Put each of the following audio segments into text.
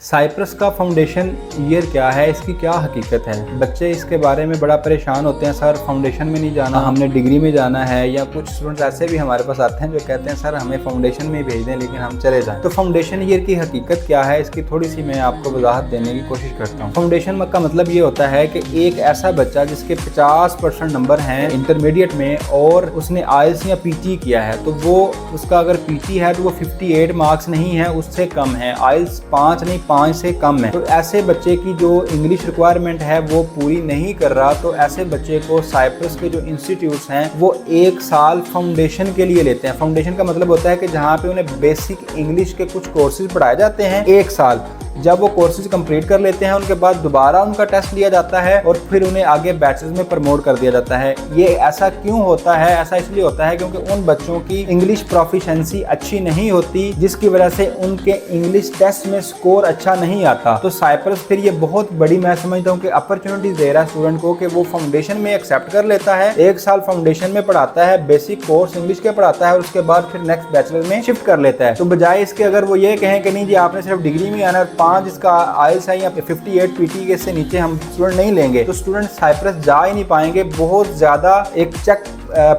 Cyprus का foundation year क्या है, इसकी क्या हकीकत है। बच्चे इसके बारे में बड़ा परेशान होते हैं, सर फाउंडेशन में नहीं जाना, हमने डिग्री में जाना है। या कुछ स्टूडेंट्स ऐसे भी हमारे पास आते हैं जो कहते हैं सर हमें फाउंडेशन में भेज दें लेकिन हम चले जाएं। तो फाउंडेशन ईयर की हकीकत क्या है, इसकी थोड़ी सी मैं आपको वजाहत देने की कोशिश करता हूँ। फाउंडेशन का मतलब ये होता है कि एक ऐसा बच्चा जिसके 50% नंबर हैं इंटरमीडिएट में और उसने आइल्स या पीटी किया है, तो वो उसका अगर पीटी है तो वो 58 मार्क्स नहीं है, उससे कम है। आइल्स 5 नहीं 5 से कम है। तो ऐसे बच्चे की जो इंग्लिश रिक्वायरमेंट है वो पूरी नहीं कर रहा, तो ऐसे बच्चे को साइप्रस के जो इंस्टीट्यूट्स हैं वो 1 साल फाउंडेशन के लिए लेते हैं। फाउंडेशन का मतलब होता है कि जहाँ पे उन्हें बेसिक इंग्लिश के कुछ कोर्सेज पढ़ाए जाते हैं 1 साल। जब वो कोर्सेज कंप्लीट कर लेते हैं उनके बाद दोबारा उनका टेस्ट लिया जाता है और फिर उन्हें आगे बैचलर्स में प्रमोट कर दिया जाता है। ये ऐसा क्यों होता है? ऐसा इसलिए होता है क्योंकि उन बच्चों की इंग्लिश प्रोफिशिएंसी अच्छी नहीं होती, जिसकी वजह से उनके इंग्लिश टेस्ट में स्कोर अच्छा नहीं आता। तो साइप्रस फिर ये बहुत बड़ी, मैं समझता हूँ कि अपॉर्चुनिटी दे रहा है स्टूडेंट को कि वो फाउंडेशन में एक्सेप्ट कर लेता है, 1 साल फाउंडेशन में पढ़ाता है, बेसिक कोर्स इंग्लिश के पढ़ाता है और उसके बाद फिर नेक्स्ट बैचलर में शिफ्ट कर लेता है। तो बजाय इसके अगर वो ये कहें कि नहीं जी आपने सिर्फ डिग्री में आना, 5 इसका आइल्स है या 58 पीटी के से नीचे हम स्टूडेंट नहीं लेंगे, तो स्टूडेंट साइप्रस जा ही नहीं पाएंगे। बहुत ज्यादा एक चेक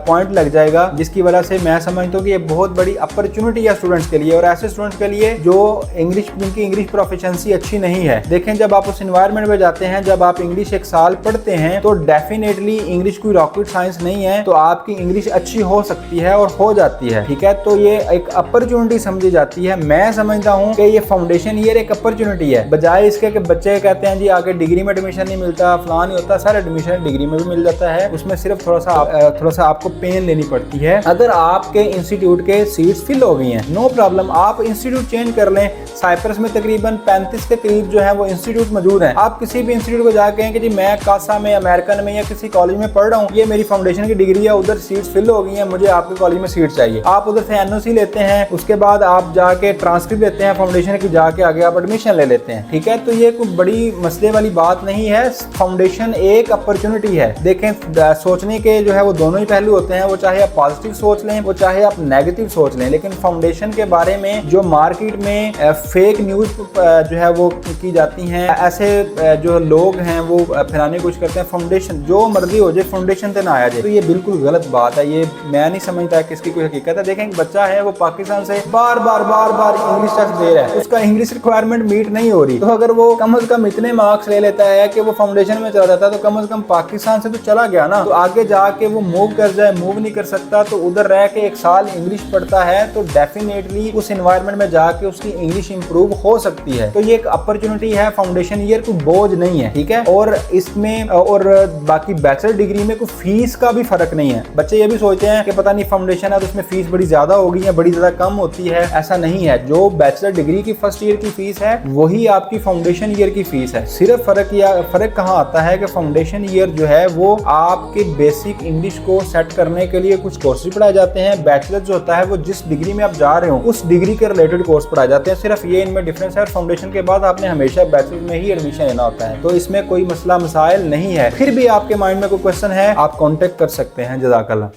पॉइंट लग जाएगा, जिसकी वजह से मैं समझता हूँ कि ये बहुत बड़ी अपॉर्चुनिटी है स्टूडेंट्स के लिए और ऐसे स्टूडेंट्स के लिए जो जिनकी इंग्लिश प्रोफिशिएंसी अच्छी नहीं है। देखें, जब आप उस एनवायरनमेंट में जाते हैं, जब आप इंग्लिश 1 साल पढ़ते हैं, तो डेफिनेटली इंग्लिश कोई रॉकेट साइंस नहीं है, तो आपकी इंग्लिश अच्छी हो सकती है और हो जाती है। ठीक है, तो ये एक अपॉर्चुनिटी समझी जाती है। मैं समझता हूँ कि ये फाउंडेशन ईयर एक अपॉर्चुनिटी है, बजाय इसके कि बच्चे कहते हैं जी आगे डिग्री में एडमिशन नहीं मिलता, फलां नहीं होता। सर एडमिशन डिग्री में भी मिल जाता है, उसमें सिर्फ थोड़ा सा आपको पेन लेनी पड़ती है। अगर आपके इंस्टीट्यूट के सीट्स फिल हो गई हैं, नो प्रॉब्लम, आप इंस्टीट्यूट चेंज कर लें। साइप्रस में तकरीबन 35 के करीब जो है वो इंस्टीट्यूट मौजूद हैं। आप किसी भी इंस्टीट्यूट को जाके कहें कि जी मैं कासा में, अमेरिकन में या किसी कॉलेज में पढ़ रहा हूँ, ये मेरी फाउंडेशन की डिग्री है, उधर सीट्स फिल हो गई हैं, मुझे आपके कॉलेज में सीट चाहिए। आप उधर से एनओसी लेते हैं, उसके बाद आप जाके ट्रांसक्रिप्ट लेते हैं फाउंडेशन की, जाके आगे आप एडमिशन ले लेते हैं। ठीक है, तो ये कोई बड़ी मसले वाली बात नहीं है। फाउंडेशन एक अपॉर्चुनिटी है। देखें, सोचने के जो है वो दोनों ही पहलू होते हैं, वो चाहे आप पॉजिटिव सोच लें, वो चाहे आप नेगेटिव सोच लें। लेकिन फाउंडेशन के बारे में जो मार्केट में फेक न्यूज जो है वो की जाती हैं, ऐसे जो लोग हैं वो फैलाने की कोशिश करते हैं फाउंडेशन जो मर्जी हो जाए फाउंडेशन से ना आया जाए, तो ये बिल्कुल गलत बात है। ये मैं नहीं समझता कि इसकी कोई हकीकत है। देखें, एक बच्चा है वो पाकिस्तान से बार बार इंग्लिश टेस्ट दे रहा है, उसका इंग्लिश रिक्वायरमेंट मीट नहीं हो रही, तो अगर वो कम से कम इतने मार्क्स ले लेता है कि वो फाउंडेशन में चला जाता है, तो कम से कम पाकिस्तान से तो चला गया ना। तो आगे जाके वो मूव कर जाए, मूव नहीं कर सकता, तो उधर रह के 1 साल इंग्लिश पढ़ता है, तो डेफिनेटली उस एनवायरनमेंट में जाके उसकी इंग्लिश इंप्रूव हो सकती है। तो ये एक अपॉर्चुनिटी है, फाउंडेशन ईयर कोई बोझ नहीं है। ठीक है, और इसमें और बाकी बैचलर डिग्री में कोई फीस का भी फर्क नहीं है। बच्चे ये भी सोचते हैं कि पता नहीं फाउंडेशन है तो उसमें फीस बड़ी ज्यादा होगी या बड़ी ज्यादा कम होती है, ऐसा नहीं है। जो बैचलर डिग्री की फर्स्ट ईयर की फीस है वही आपकी फाउंडेशन ईयर की फीस है। सिर्फ फर्क कहाँ आता है कि फाउंडेशन ईयर जो है वो आपके बेसिक इंग्लिश को सेट करने के लिए कुछ कोर्सेज पढ़ाए जाते हैं। बैचलर जो होता है वो जिस डिग्री में आप जा रहे हो उस डिग्री के रिलेटेड कोर्स पढ़ाए जाते हैं। सिर्फ ये इनमें डिफरेंस है। फाउंडेशन के बाद आपने हमेशा बैचलर में ही एडमिशन लेना होता है, तो इसमें कोई मसला मसाइल नहीं है। फिर भी आपके माइंड में कोई क्वेश्चन है आप कांटेक्ट कर सकते हैं। जज़ाकल्लाह।